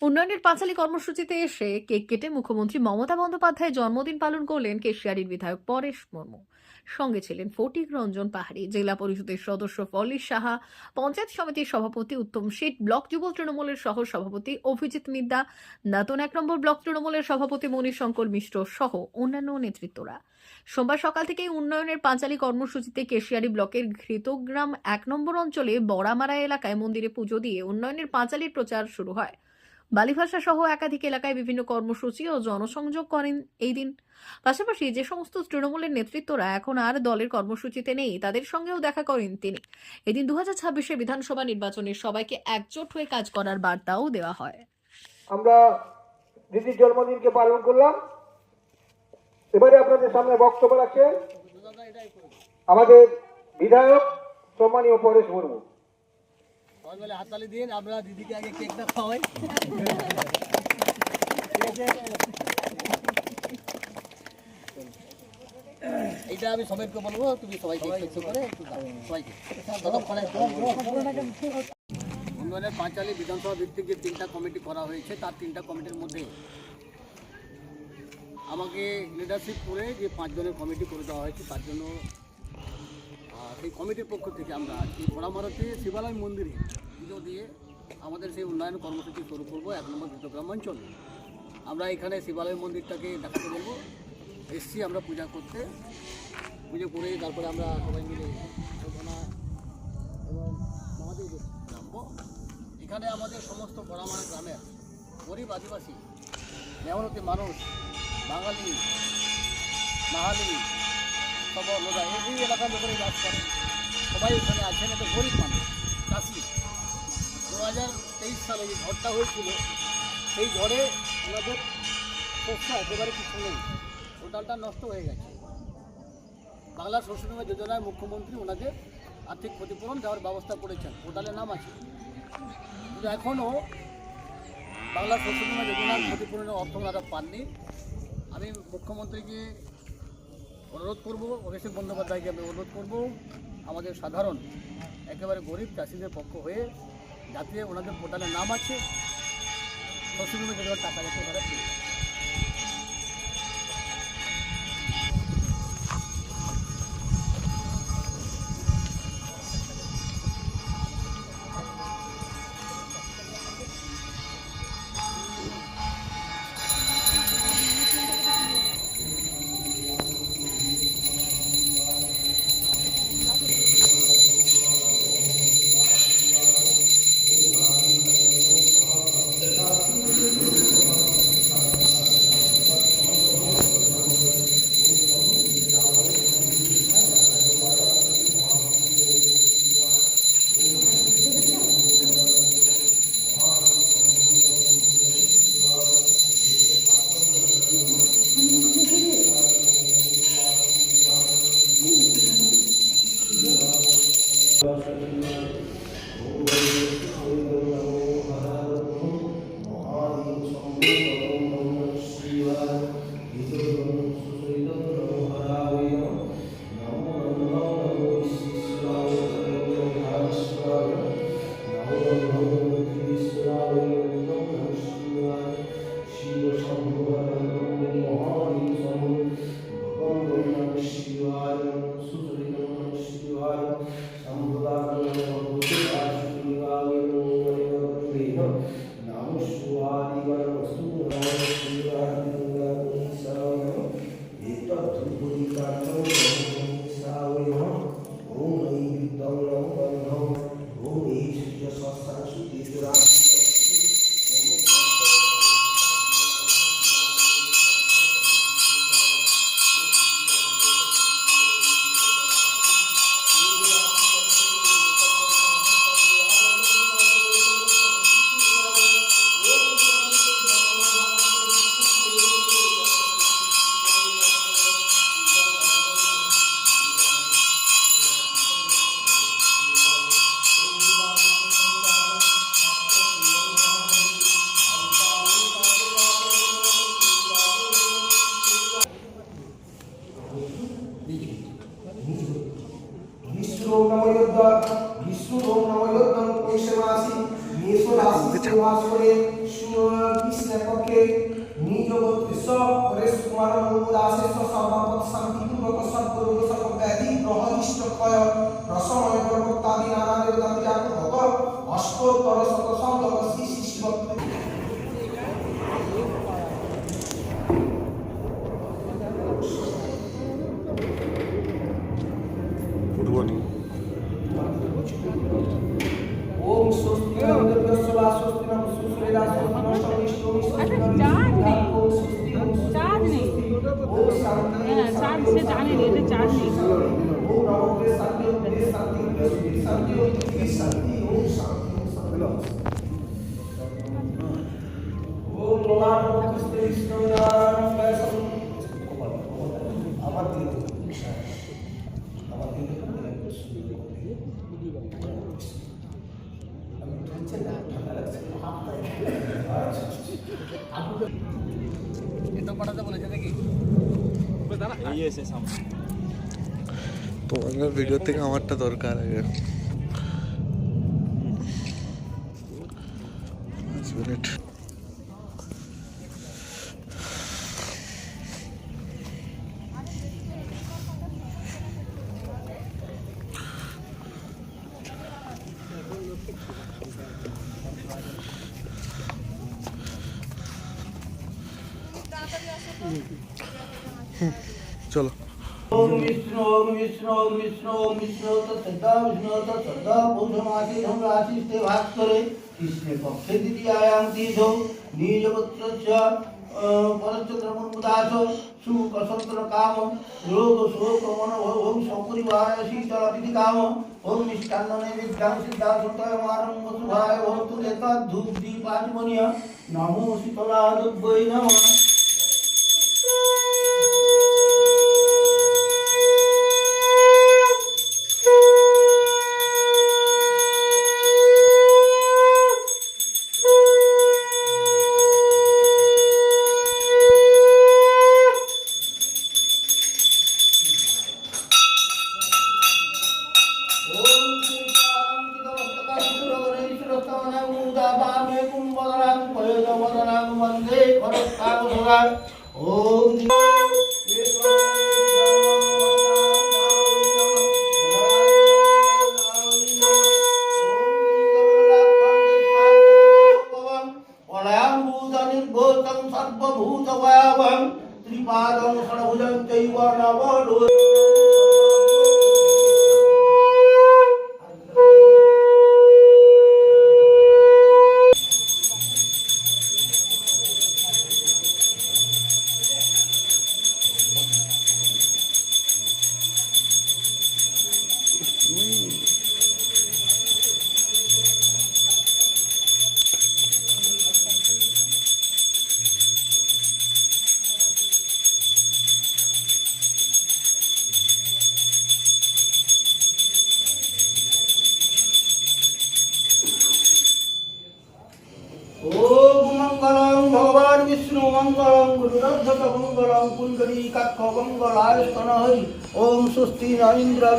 উন্নয়নের পাঁচালী কর্মসূচিতে এসে কেক কেটে মুখ্যমন্ত্রী মমতা বন্দ্যোপাধ্যায়ের জন্মদিন পালন করলেন কেশিয়ারির বিধায়ক পরেশ মুর্মু। সঙ্গে ছিলেন ফটিক রঞ্জন পাহাড়ি, জেলা পরিষদের সদস্য ফলিস সাহা, পঞ্চায়েত সমিতির সভাপতি উত্তম শেঠ, ব্লক যুব তৃণমূলের সহ সভাপতি অভিজিৎ মিদ্যা, দাতন 1 নম্বর ব্লক তৃণমূলের সভাপতি মণিশঙ্কর মিশ্র সহ অন্যান্য নেতৃত্বরা। সোমবার সকাল থেকেই উন্নয়নের পাঁচালী কর্মসূচিতে কেশিয়ারি ব্লকের ঘৃতগ্রাম 1 নম্বর অঞ্চলে বড়ামারা এলাকায় মন্দিরে পুজো দিয়ে উন্নয়নের পাঁচালীর প্রচার শুরু হয়। বালিভাষা সহ একাধিক এলাকায় বিভিন্ন কর্মসূচি ও জনসংযোগ করেন এই দিন। পাশাপাশি যে সমস্ত তৃণমূলের নেতৃত্বরা এখন আর দলের কর্মসূচিতে নেই, তাদের সঙ্গেও দেখা করেন তিনি। এদিন 2026 বিধানসভা নির্বাচনে সবাইকে একজোট হয়ে কাজ করার বার্তাও দেওয়া হয়। আমরা দিদির জন্মদিনকে পালন করলাম। এবারে আপনাদের সামনে বক্তব্য রাখছেন আমাদের বিধায়ক সম্মানীয় পরেশ মুর্মু। হাততালি দিন, আমরা দিদিকে আগে কেকটা খাওয়াই। এইটা আমি সবাইকে বলবো, তুমি সবাইকে একটু করে সবাইকে উন্নয়নের পাঁচালী বিধানসভা ভিত্তিক যে 3টা কমিটি করা হয়েছে, তার 3টা কমিটির মধ্যে আমাকে লিডারশিপ করে যে 5 জনের কমিটি করে দেওয়া হয়েছে, তার জন্য সেই কমিটির পক্ষ থেকে আমরা এই বড়ামারাতে শিবালয় মন্দিরে পুজো দিয়ে আমাদের সেই উন্নয়ন কর্মসূচি শুরু করবো 1 নম্বর ঘৃতগ্রাম অঞ্চলে। আমরা এখানে শিবালয় মন্দিরটাকে দেখাতে বলবো, এসছি আমরা পূজা করতে, পুজো করে তারপরে আমরা সবাই মিলে সাধনা এবং আমাদের নামবো। এখানে আমাদের সমস্ত বড়ামারা গ্রামের গরিব আদিবাসী, মেহনতি মানুষ, বাঙালি, মাহালি, সব লোকা এই এলাকার লোকেরাই বাস করেন, সবাই এখানে আছেন। এটা গরিব মানুষ, চাষি। 2023 সালে যে ঝড়টা হয়েছিল, সেই ঝড়ে ওনাদের শস্য একেবারে কিছু নেই, টোটালটা নষ্ট হয়ে গেছে। বাংলা শস্য বীমা যোজনায় মুখ্যমন্ত্রী ওনাদের আর্থিক ক্ষতিপূরণ দেওয়ার ব্যবস্থা করেছেন, পোর্টালে নাম আছে। কিন্তু এখনও বাংলা শস্য বীমা যোজনার ক্ষতিপূরণের অর্থ ওনারা পাননি। আমি মুখ্যমন্ত্রীকে অনুরোধ করব, অভিষেক বন্দ্যোপাধ্যায়কে আমি অনুরোধ করব, আমাদের সাধারণ একেবারে গরিব চাষিদের পক্ষ হয়ে যাতে ওনাদের পোর্টালে নাম আছে, শস্য বীমা যোজনার টাকা যাতে ওনারা পেয়ে যায়। কৃষ্ণের পক্ষে নিজ গোত্রীশ পরেশ কুমার দাসেশ সর্বাপদ শান্তিপূর্বক সর্বরোগ সর্বব্যাধি গ্রহনিষ্ঠ ক্ষয় রসময় পর্বতাদি নানা দেবতাদি জাতভগ অষ্টোত্তর শত সংগ্রহ শ্রী শ্রী শিবত্র ওম স্বস্তি নন্দস্বা স্বস্তি নম সুসুরেদা স্বস্তি নম সবিষ্ণু স্বস্তি নম ওম স্বস্তি চার্জ নেই। ওম শান্তি হ্যাঁ, চার্জ সে জানে না, এটা চার্জ নেই। ওম নমো শান্তি ওম শান্তি শান্তি ওম শান্তি ওম শান্তি ওম লোলান কৃষ্ণ বিষ্ণু নারায়ণ বৈষ্ণব আমার দিন এটা পাঠাতে বলেছে নাকি? তোমার ভিডিও থেকে আমারটা দরকার আগে 5 মিনিট। চলো। ओम विष्णु ओम विष्णु ओम विष्णु ओम विष्णु तत्सदा विष्णु तत्सदा पौषमासी हम राशिस्ते भास्करे कृष्णे पक्षे द्वितीयायां तीर्थो निजगोत्रस्य परचन्द्रमुदास सुकसंत्र काम रोग शोक मन भोग सपरिवार शीतलतिथि काम ओम मिष्टान्न नैवेद्यं सिद्धा सुतय मारं वसुभाय भवतु एतद् धूप दीपाचमनीय नमो शीतलादुर्गै नमः। त्रिपादं षड्भुजं चैव नवलो मंगलम भगवान विष्णु मंगलम गुरुरध्वत मंगलम कुंडली कक्ष मंगलाय स्तनहरि ओम स्वस्ति न इंद्र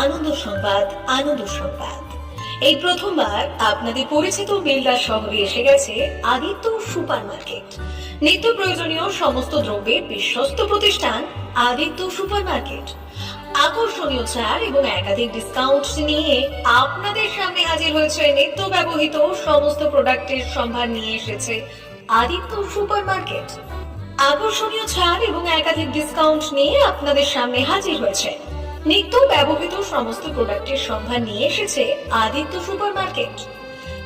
আনন্দ সংবাদ আনন্দ সংবাদ এই প্রথমবার আপনাদের পরিচিত বেলদা শহরে এসে গেছে আদিত্য সুপার মার্কেট। নিত্য প্রয়োজনীয় সমস্ত দ্রব্যের বিশ্বস্ত প্রতিষ্ঠান আদিত্য সুপার মার্কেট। আকর্ষণীয় ছাড় এবং একাধিক ডিসকাউন্ট নিয়ে আপনাদের সামনে হাজির হয়েছে নিত্য ব্যবহৃত সমস্ত প্রোডাক্টের সম্ভার নিয়ে এসেছে আদিত্য সুপার মার্কেট। আকর্ষণীয় ছাড় এবং একাধিক ডিসকাউন্ট নিয়ে আপনাদের সামনে হাজির হয়েছে নিত্য ব্যবহৃত সমস্ত প্রোডাক্টের সম্ভার নিয়ে এসেছে আদিত্য সুপার মার্কেট।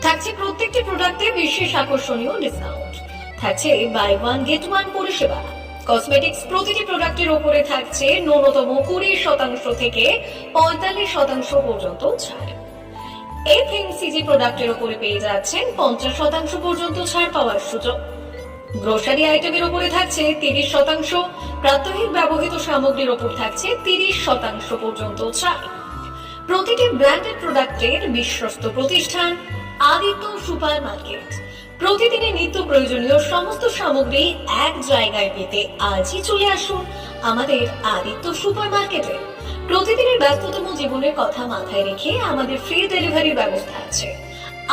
থাকছে প্রত্যেকটি প্রোডাক্টে বিশেষ আকর্ষণীয় ডিসকাউন্ট, থাকছে বাই ওয়ান গেট ওয়ান পরিষেবা। কসমেটিক্স প্রতিটি প্রোডাক্টের উপরে থাকছে ন্যূনতম 20% থেকে 45% পর্যন্ত ছাড়। এফএমসিজি প্রোডাক্টের উপরে পেয়ে যাচ্ছেন 50% পর্যন্ত ছাড় পাওয়ার সুযোগ। গ্রোসারি আইটেমের উপরে থাকছে 30%, প্রাত্যহিক ব্যবহৃত সামগ্রীর উপর থাকছে 30% পর্যন্ত ছাড়। প্রতিটি ব্র্যান্ডেড প্রোডাক্টের বিশ্বস্ত প্রতিষ্ঠান আদিত্য সুপার মার্কেট। প্রতিদিনের নিত্য প্রয়োজনীয় সমস্ত সামগ্রী এক জায়গায় পেতে আজই চলে আসুন আমাদের আদিত্য সুপার মার্কেটে। প্রতিদিনের ব্যস্ততম জীবনের কথা মাথায় রেখে আমাদের ফ্রি ডেলিভারির ব্যবস্থা আছে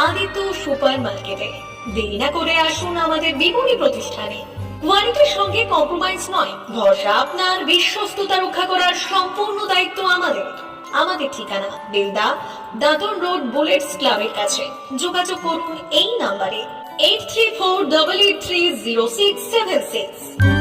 আদিত্য সুপার মার্কেটে। দেরি না করে আসুন আমাদের বিপণী প্রতিষ্ঠানে। কোয়ালিটির সঙ্গে কম্প্রোমাইজ নয়, ভরসা আপনার, বিশ্বস্ততা রক্ষা করার সম্পূর্ণ দায়িত্ব আমাদের। আমাদের ঠিকানা বেলদা, দাঁতন রোড, বুলেটস ক্লাবের কাছে। যোগাযোগ করুন এই নাম্বারে 8348830676।